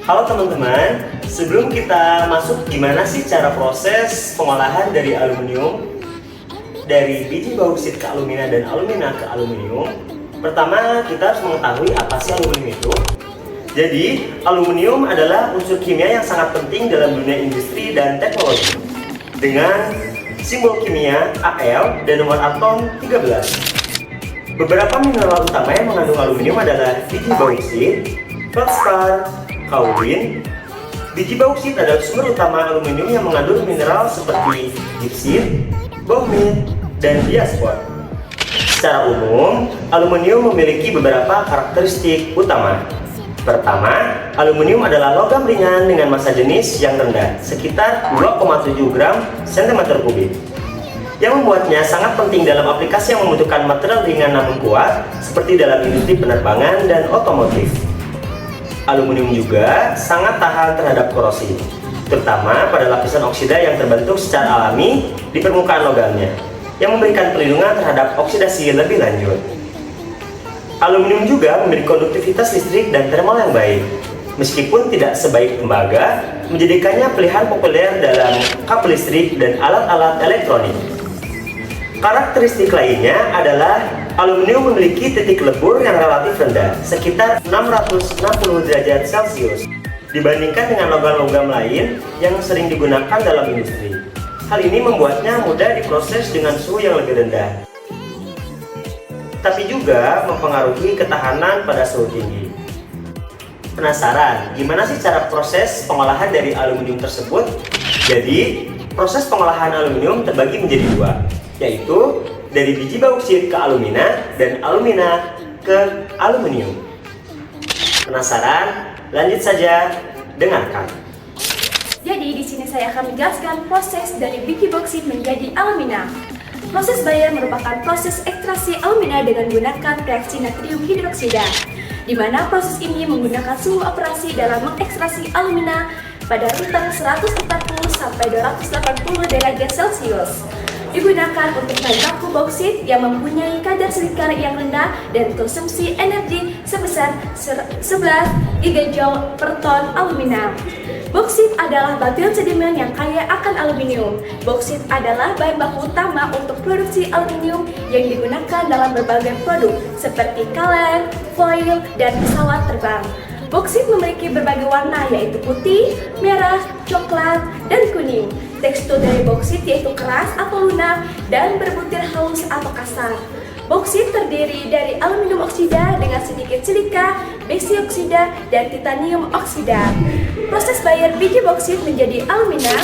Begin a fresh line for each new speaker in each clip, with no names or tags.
Halo teman-teman, sebelum kita masuk gimana sih cara proses pengolahan dari aluminium dari biji bauksit ke alumina dan alumina ke aluminium, pertama kita harus mengetahui apa sih aluminium itu. Jadi, aluminium adalah unsur kimia yang sangat penting dalam dunia industri dan teknologi dengan simbol kimia Al dan nomor atom 13. Beberapa mineral utama yang mengandung aluminium adalah biji bauksit, feldspar, kaolin. Biji bauksit adalah sumber utama aluminium yang mengandung mineral seperti gipsit, bohmit, dan diaspor. Secara umum, aluminium memiliki beberapa karakteristik utama. Pertama, aluminium adalah logam ringan dengan massa jenis yang rendah, sekitar 2,7 gram cm3, yang membuatnya sangat penting dalam aplikasi yang membutuhkan material ringan namun kuat, seperti dalam industri penerbangan dan otomotif. Aluminium juga sangat tahan terhadap korosi, terutama pada lapisan oksida yang terbentuk secara alami di permukaan logamnya, yang memberikan perlindungan terhadap oksidasi lebih lanjut. Aluminium juga memiliki konduktivitas listrik dan termal yang baik, meskipun tidak sebaik tembaga, menjadikannya pilihan populer dalam kabel listrik dan alat-alat elektronik. Karakteristik lainnya adalah aluminium memiliki titik lebur yang relatif rendah, sekitar 660 derajat Celcius, dibandingkan dengan logam-logam lain yang sering digunakan dalam industri. Hal ini membuatnya mudah diproses dengan suhu yang lebih rendah, tapi juga mempengaruhi ketahanan pada suhu tinggi. Penasaran gimana sih cara proses pengolahan dari aluminium tersebut? Jadi, proses pengolahan aluminium terbagi menjadi dua, yaitu dari biji bauksit ke alumina dan alumina ke aluminium. Penasaran? Lanjut saja, dengarkan.
Jadi di sini saya akan menjelaskan proses dari biji bauksit menjadi alumina. Proses Bayer merupakan proses ekstraksi alumina dengan menggunakan reaksi natrium hidroksida, di mana proses ini menggunakan suhu operasi dalam mengekstraksi alumina pada rentang 140 sampai 280 derajat Celcius. Digunakan untuk bahan baku bauksit yang mempunyai kadar silika yang rendah dan konsumsi energi sebesar 11 gigajoule per ton alumina. Bauksit adalah batuan sedimen yang kaya akan aluminium. Bauksit adalah bahan baku utama untuk produksi aluminium yang digunakan dalam berbagai produk seperti kaleng, foil, dan pesawat terbang. Bauksit memiliki berbagai warna yaitu putih, merah, coklat, dan kuning. Tekstur dari bauksit yaitu keras atau lunak dan berbutir halus atau kasar. Bauksit terdiri dari aluminium oksida dengan sedikit silika, besi oksida, dan titanium oksida. Proses Bayer biji bauksit menjadi alumina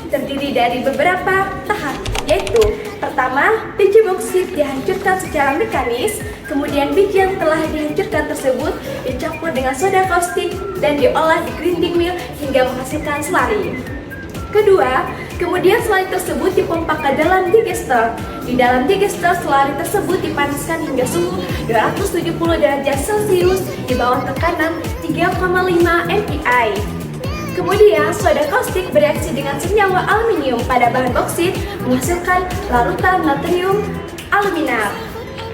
terdiri dari beberapa tahap, yaitu pertama, biji bauksit dihancurkan secara mekanis, kemudian biji yang telah dihancurkan tersebut dicampur dengan soda kaustik dan diolah di grinding mill hingga menghasilkan selari. Kedua, kemudian selari tersebut dipompa ke dalam digester. Di dalam digester, selari tersebut dipanaskan hingga suhu 270 derajat Celcius di bawah tekanan 3,5 mPa. Kemudian, soda kaustik bereaksi dengan senyawa aluminium pada bahan bauksit menghasilkan larutan natrium alumina.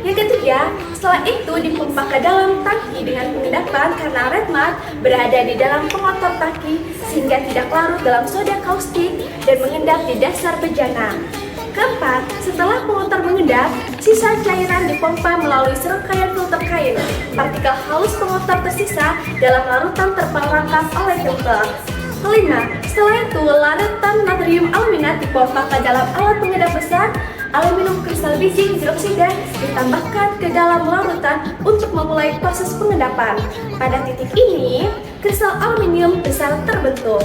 Yang ketiga, setelah itu dipompa ke dalam tangki dengan pengendapan karena red mud berada di dalam pengotor tangki sehingga tidak larut dalam soda kaustik dan mengendap di dasar bejana. Keempat, setelah pengotor mengendap, sisa cairan dipompa melalui serangkaian filter kain. Partikel halus pengotor tersisa dalam larutan terpangkas oleh filter. Kelima, setelah itu larutan natrium alumina dipompa ke dalam alat pengendap besar. Aluminium kristal biji hidroksida ditambahkan ke dalam larutan untuk memulai proses pengendapan. Pada titik ini, kristal aluminium besar terbentuk.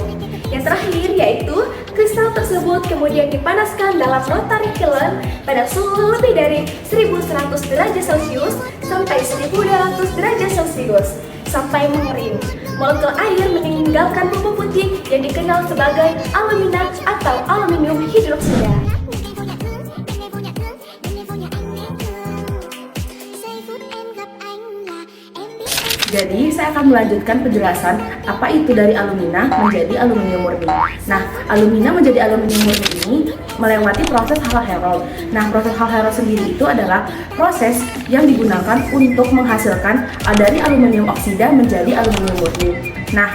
Yang terakhir yaitu kristal tersebut kemudian dipanaskan dalam rotary kiln pada suhu lebih dari 1100 derajat Celcius sampai 1200 derajat Celcius. sampai mengering. Molekul air meninggalkan bubuk putih yang dikenal sebagai alumina atau aluminium hidroksida.
Jadi, saya akan melanjutkan penjelasan apa itu dari alumina menjadi aluminium murni. Nah, alumina menjadi aluminium murni ini melewati proses Hall-Héroult. Nah, proses Hall-Héroult sendiri itu adalah proses yang digunakan untuk menghasilkan dari aluminium oksida menjadi aluminium murni. Nah,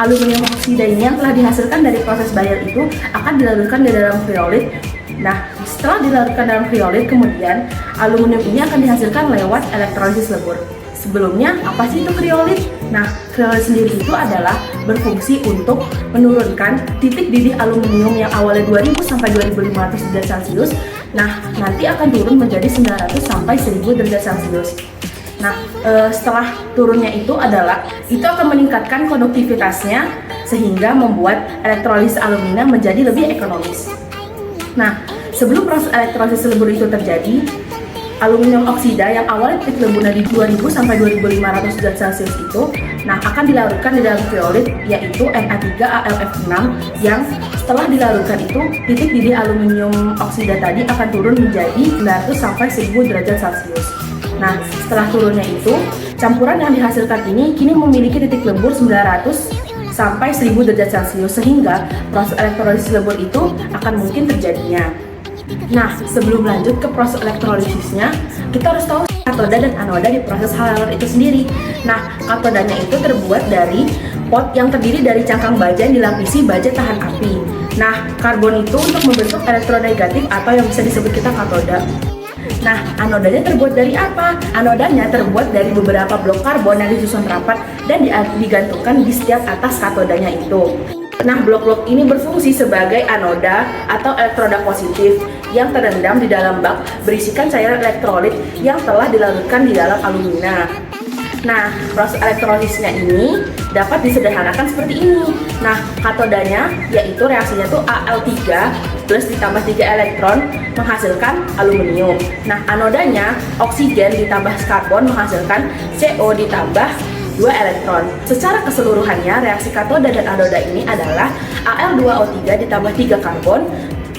aluminium oksida ini yang telah dihasilkan dari proses Bayer itu akan dilarutkan di dalam kriolit. Nah, setelah dilarutkan dalam kriolit, kemudian aluminium ini akan dihasilkan lewat elektrolisis lebur. Sebelumnya, apa sih itu kriolit? Nah, kriolit sendiri itu adalah berfungsi untuk menurunkan titik didih aluminium yang awalnya 2000 sampai 2500 derajat Celcius. Nah, nanti akan turun menjadi 900 sampai 1000 derajat Celcius. Nah, setelah turunnya itu akan meningkatkan konduktivitasnya sehingga membuat elektrolisis alumina menjadi lebih ekonomis. Nah, sebelum proses elektrolisis lebur itu terjadi, aluminium oksida yang awalnya titik leburnya di 2000 sampai 2500 derajat Celcius itu akan dilarutkan di dalam kriolit, yaitu Na3AlF6, yang setelah dilarutkan itu titik didih aluminium oksida tadi akan turun menjadi 900 sampai 1000 derajat Celcius. Nah, setelah turunnya itu, campuran yang dihasilkan ini kini memiliki titik lebur 900 sampai 1000 derajat Celcius, sehingga proses elektrolisis lebur itu akan mungkin terjadinya. Nah, sebelum lanjut ke proses elektrolisisnya, kita harus tahu katoda dan anoda di proses Hall-Héroult itu sendiri. Nah, katodanya itu terbuat dari pot yang terdiri dari cangkang baja yang dilapisi baja tahan api. Nah, karbon itu untuk membentuk elektronegatif atau yang bisa disebut kita katoda. Nah, anodanya terbuat dari apa? Anodanya terbuat dari beberapa blok karbon yang disusun rapat dan digantungkan di setiap atas katodanya itu. Nah, blok-blok ini berfungsi sebagai anoda atau elektroda positif yang terendam di dalam bak berisikan cairan elektrolit yang telah dilarutkan di dalam alumina. Nah, proses elektrolisa ini dapat disederhanakan seperti ini. Nah, katodanya yaitu reaksinya tuh Al3 plus ditambah 3 elektron menghasilkan aluminium. Nah, anodanya oksigen ditambah karbon menghasilkan CO ditambah 2 elektron. Secara keseluruhannya, reaksi katoda dan anoda ini adalah Al2O3 ditambah 3 karbon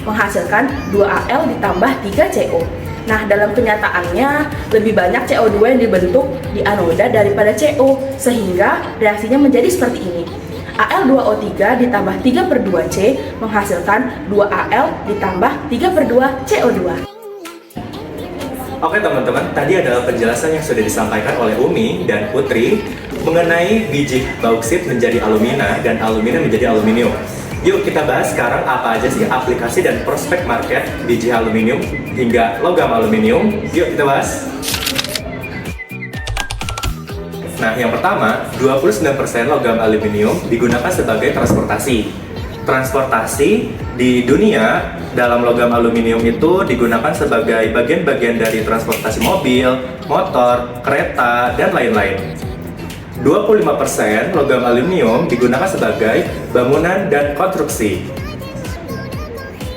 menghasilkan 2Al ditambah 3 CO. Nah, dalam kenyataannya lebih banyak CO2 yang dibentuk di anoda daripada CO, sehingga reaksinya menjadi seperti ini. Al2O3 ditambah 3/2C menghasilkan 2Al ditambah 3/2 CO2.
Oke teman-teman, tadi adalah penjelasan yang sudah disampaikan oleh Umi dan Putri mengenai biji bauksit menjadi alumina dan alumina menjadi aluminium. Yuk kita bahas sekarang apa aja sih aplikasi dan prospek market biji aluminium hingga logam aluminium. Yuk kita bahas. Nah, yang pertama, 29% logam aluminium digunakan sebagai transportasi. Transportasi di dunia dalam logam aluminium itu digunakan sebagai bagian-bagian dari transportasi mobil, motor, kereta, dan lain-lain. 25% logam aluminium digunakan sebagai bangunan dan konstruksi.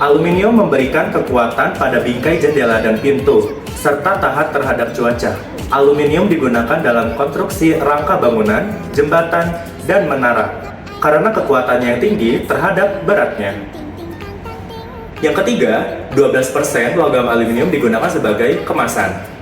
Aluminium memberikan kekuatan pada bingkai jendela dan pintu, serta tahan terhadap cuaca. Aluminium digunakan dalam konstruksi rangka bangunan, jembatan, dan menara, karena kekuatannya yang tinggi terhadap beratnya. Yang ketiga, 12% logam aluminium digunakan sebagai kemasan.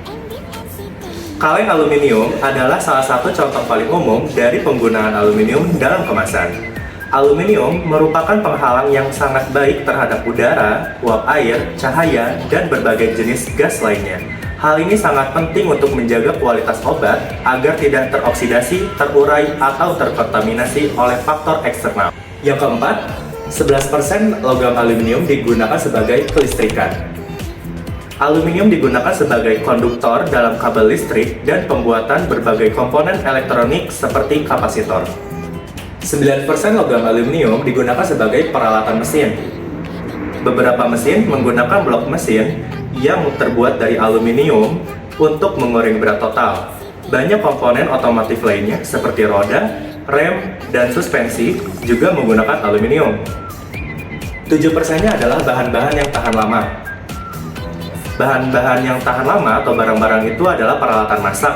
Kaleng aluminium adalah salah satu contoh paling umum dari penggunaan aluminium dalam kemasan. Aluminium merupakan penghalang yang sangat baik terhadap udara, uap air, cahaya, dan berbagai jenis gas lainnya. Hal ini sangat penting untuk menjaga kualitas obat agar tidak teroksidasi, terurai, atau terkontaminasi oleh faktor eksternal. Yang keempat, 11% logam aluminium digunakan sebagai kelistrikan. Aluminium digunakan sebagai konduktor dalam kabel listrik dan pembuatan berbagai komponen elektronik seperti kapasitor. 9% logam aluminium digunakan sebagai peralatan mesin. Beberapa mesin menggunakan blok mesin yang terbuat dari aluminium untuk mengurangi berat total. Banyak komponen otomotif lainnya seperti roda, rem, dan suspensi juga menggunakan aluminium. 7%-nya adalah bahan-bahan yang tahan lama. Bahan-bahan yang tahan lama atau barang-barang itu adalah peralatan masak,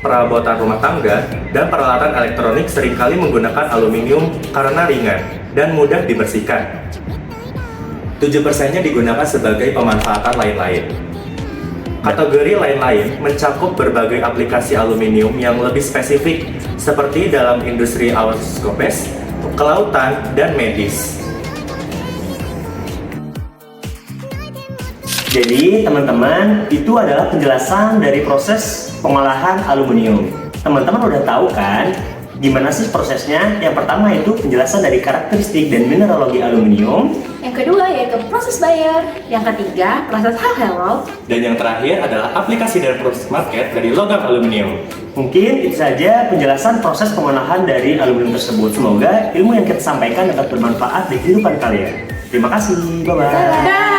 perabotan rumah tangga, dan peralatan elektronik seringkali menggunakan aluminium karena ringan dan mudah dibersihkan. 7%-nya digunakan sebagai pemanfaatan lain-lain. Kategori lain-lain mencakup berbagai aplikasi aluminium yang lebih spesifik, seperti dalam industri aeroskopes, kelautan, dan medis.
Jadi teman-teman, itu adalah penjelasan dari proses pengolahan aluminium. Teman-teman udah tahu kan gimana sih prosesnya? Yang pertama itu penjelasan dari karakteristik dan mineralogi aluminium.
Yang kedua yaitu proses bayar.
Yang ketiga, proses hal herald.
Dan yang terakhir adalah aplikasi dan proses market dari logam aluminium.
Mungkin itu saja penjelasan proses pengolahan dari aluminium tersebut. Semoga ilmu yang kita sampaikan dapat bermanfaat di kehidupan kalian. Terima kasih, bye-bye.
Bye.